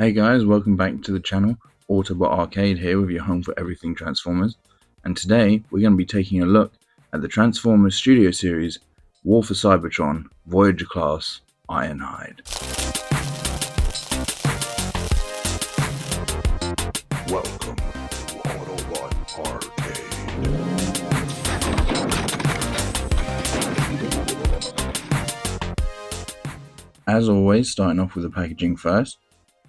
Hey guys, welcome back to the channel. Autobot Arcade here with your home for everything Transformers. And today we're going to be taking a look at the Transformers Studio Series War for Cybertron Voyager Class Ironhide. Welcome to Autobot Arcade. As always, starting off with the packaging first.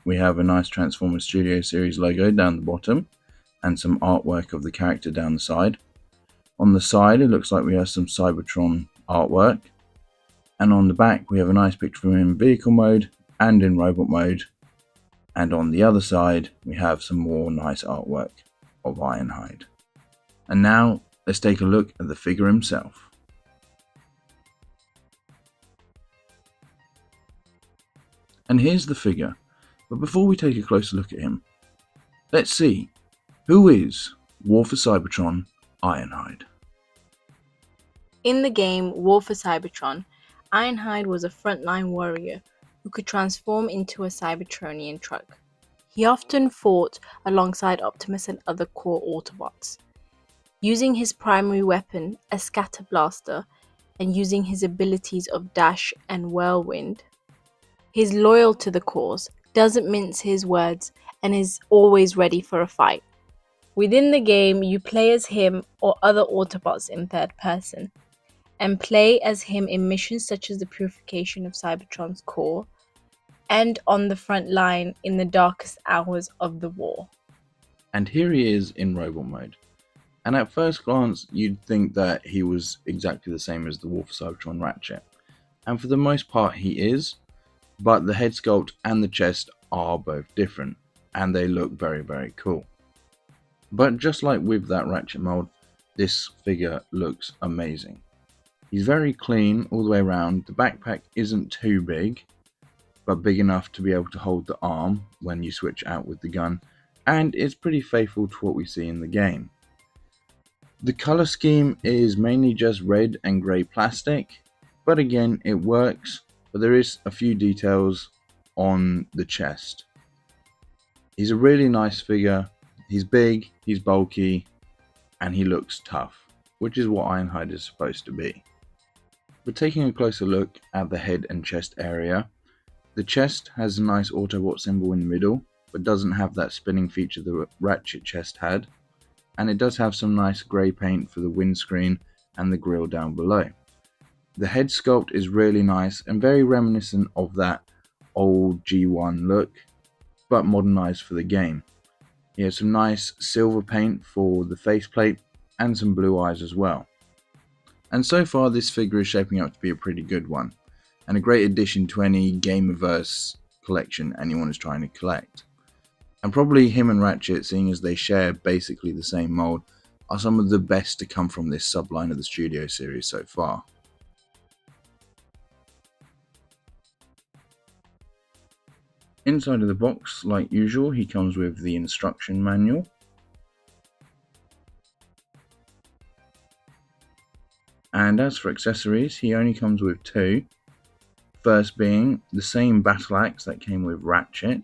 We have a nice Transformers Studio Series logo down the bottom and some artwork of the character down the side. On the side it looks like we have some Cybertron artwork, and on the back we have a nice picture of him in vehicle mode and in robot mode, and on the other side we have some more nice artwork of Ironhide. And now let's take a look at the figure himself. And here's the figure. But before we take a closer look at him, let's see, who is War for Cybertron Ironhide? In the game War for Cybertron, Ironhide was a frontline warrior who could transform into a Cybertronian truck. He often fought alongside Optimus and other core Autobots, using his primary weapon, a scatter blaster, and using his abilities of dash and whirlwind. He's loyal to the cause, doesn't mince his words, and is always ready for a fight. Within the game, you play as him or other Autobots in third person, and play as him in missions such as the purification of Cybertron's core, and on the front line in the darkest hours of the war. And here he is in robot mode. And at first glance, you'd think that he was exactly the same as the War for Cybertron Ratchet. And for the most part he is, but the head sculpt and the chest are both different, and they look very cool. But just like with that Ratchet mold, this figure looks amazing. He's very clean all the way around. The backpack isn't too big, but big enough to be able to hold the arm when you switch out with the gun, and it's pretty faithful to what we see in the game. The color scheme is mainly just red and grey plastic, but again it works, but there is a few details on the chest. He's a really nice figure. He's big, he's bulky, and he looks tough, which is what Ironhide is supposed to be. But taking a closer look at the head and chest area, the chest has a nice Autobot symbol in the middle, but doesn't have that spinning feature the Ratchet chest had, and it does have some nice grey paint for the windscreen and the grille down below. The head sculpt is really nice and very reminiscent of that old G1 look, but modernized for the game. He has some nice silver paint for the faceplate and some blue eyes as well. And so far this figure is shaping up to be a pretty good one, and a great addition to any Gameverse collection anyone is trying to collect. And probably him and Ratchet, seeing as they share basically the same mold, are some of the best to come from this subline of the Studio Series so far. Inside of the box, like usual, he comes with the instruction manual. And as for accessories, he only comes with two. First being the same battle axe that came with Ratchet.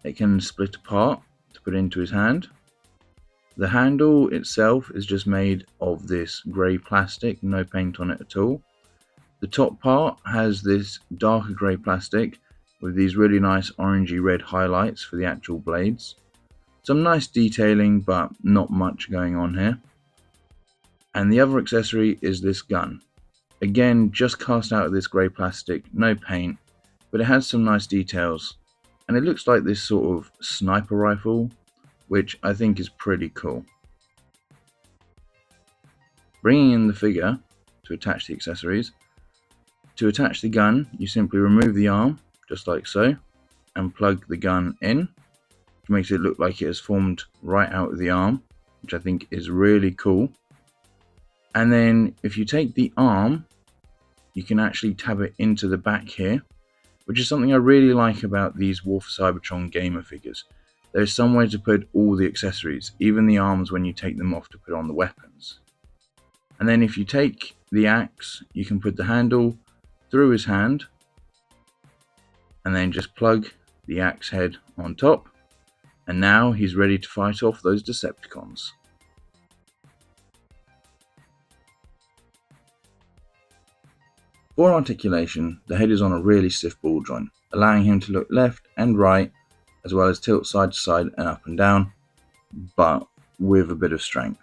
It can split apart to put into his hand. The handle itself is just made of this grey plastic, no paint on it at all. The top part has this darker grey plastic with these really nice orangey red highlights for the actual blades. Some nice detailing, but not much going on here. And the other accessory is this gun. Again, just cast out of this grey plastic, no paint, but it has some nice details. And it looks like this sort of sniper rifle, which I think is pretty cool. Bringing in the figure to attach the accessories. To attach the gun, you simply remove the arm, just like so, and plug the gun in, which makes it look like it has formed right out of the arm, which I think is really cool. And then if you take the arm, you can actually tab it into the back here, which is something I really like about these War for Cybertron gamer figures. There's somewhere to put all the accessories, even the arms when you take them off to put on the weapons. And then if you take the axe, you can put the handle through his hand, and then just plug the axe head on top, and now he's ready to fight off those Decepticons. For articulation, the head is on a really stiff ball joint, allowing him to look left and right, as well as tilt side to side and up and down, but with a bit of strength.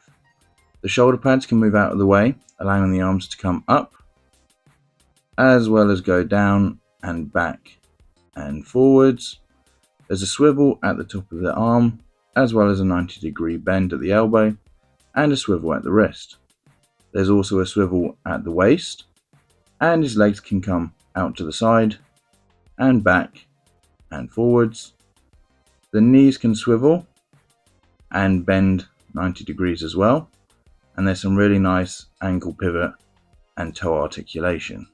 The shoulder pads can move out of the way, allowing the arms to come up, as well as go down and back and forwards. There's a swivel at the top of the arm, as well as a 90-degree bend at the elbow, and a swivel at the wrist. There's also a swivel at the waist, and his legs can come out to the side, and back, and forwards. The knees can swivel, and bend 90 degrees as well, and there's some really nice ankle pivot and toe articulation.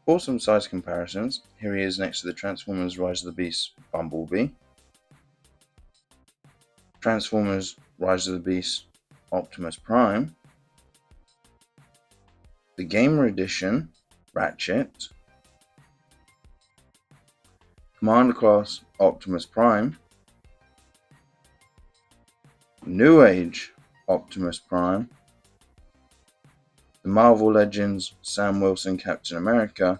For some size comparisons, here he is next to the Transformers Rise of the Beast Bumblebee, Transformers Rise of the Beast Optimus Prime, the Gamer Edition Ratchet, Commander Class Optimus Prime, New Age Optimus Prime, the Marvel Legends Sam Wilson Captain America,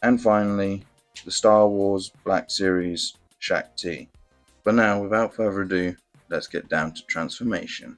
and finally the Star Wars Black Series Shaq T. But now, without further ado, let's get down to transformation.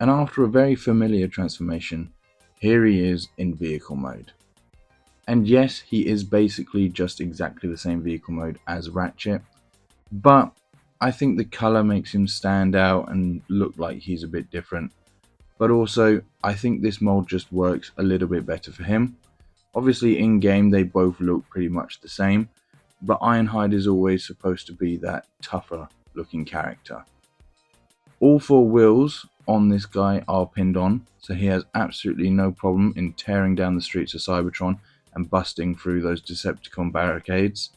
And after a very familiar transformation, here he is in vehicle mode. And yes, he is basically just exactly the same vehicle mode as Ratchet, but I think the colour makes him stand out and look like he's a bit different. But also, I think this mold just works a little bit better for him. Obviously in game they both look pretty much the same, but Ironhide is always supposed to be that tougher looking character. All four wheels on this guy are pinned on, so he has absolutely no problem in tearing down the streets of Cybertron and busting through those Decepticon barricades.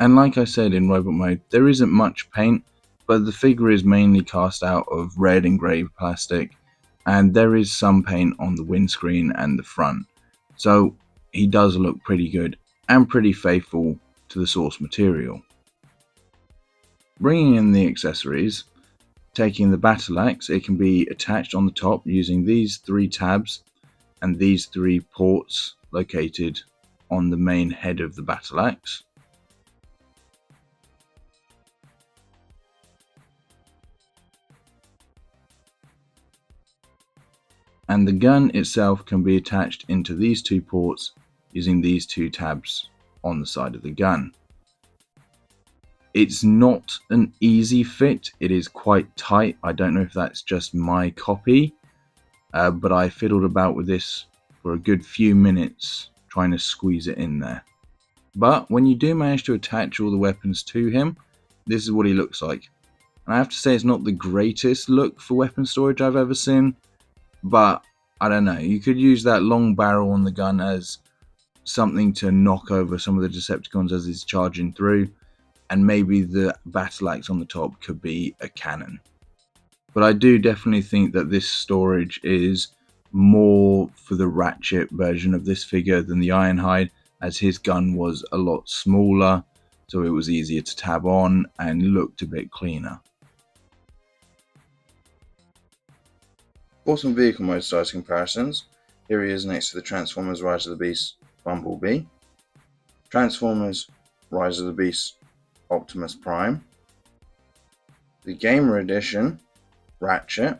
And like I said in robot mode, there isn't much paint, but the figure is mainly cast out of red and grey plastic, and there is some paint on the windscreen and the front, so he does look pretty good and pretty faithful to the source material. Bringing in the accessories, taking the battle axe, it can be attached on the top using these 3 tabs and these 3 ports located on the main head of the battle axe. And the gun itself can be attached into these 2 ports using these 2 tabs on the side of the gun. It's not an easy fit, it is quite tight. I don't know if that's just my copy, but I fiddled about with this for a good few minutes trying to squeeze it in there. But when you do manage to attach all the weapons to him, this is what he looks like. And I have to say it's not the greatest look for weapon storage I've ever seen, but I don't know, you could use that long barrel on the gun as something to knock over some of the Decepticons as he's charging through, and maybe the battle axe on the top could be a cannon. But I do definitely think that this storage is more for the Ratchet version of this figure than the Ironhide, as his gun was a lot smaller, so it was easier to tab on and looked a bit cleaner. For some vehicle mode size comparisons, here he is next to the Transformers Rise of the Beast Bumblebee, Transformers Rise of the Beast Optimus Prime, the Gamer Edition Ratchet,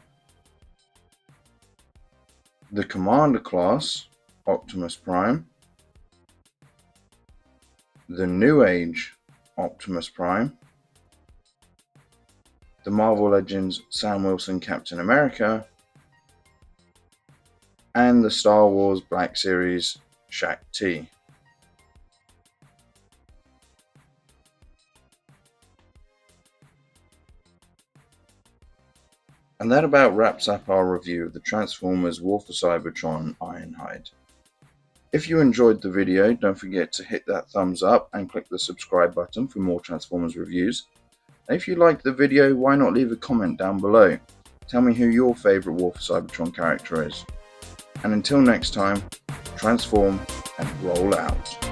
the Commander Class Optimus Prime, the New Age Optimus Prime, the Marvel Legends Sam Wilson Captain America, and the Star Wars Black Series Shaq-T. And that about wraps up our review of the Transformers War for Cybertron Ironhide. If you enjoyed the video, don't forget to hit that thumbs up and click the subscribe button for more Transformers reviews. And if you liked the video, why not leave a comment down below? Tell me who your favourite War for Cybertron character is. And until next time, transform and roll out.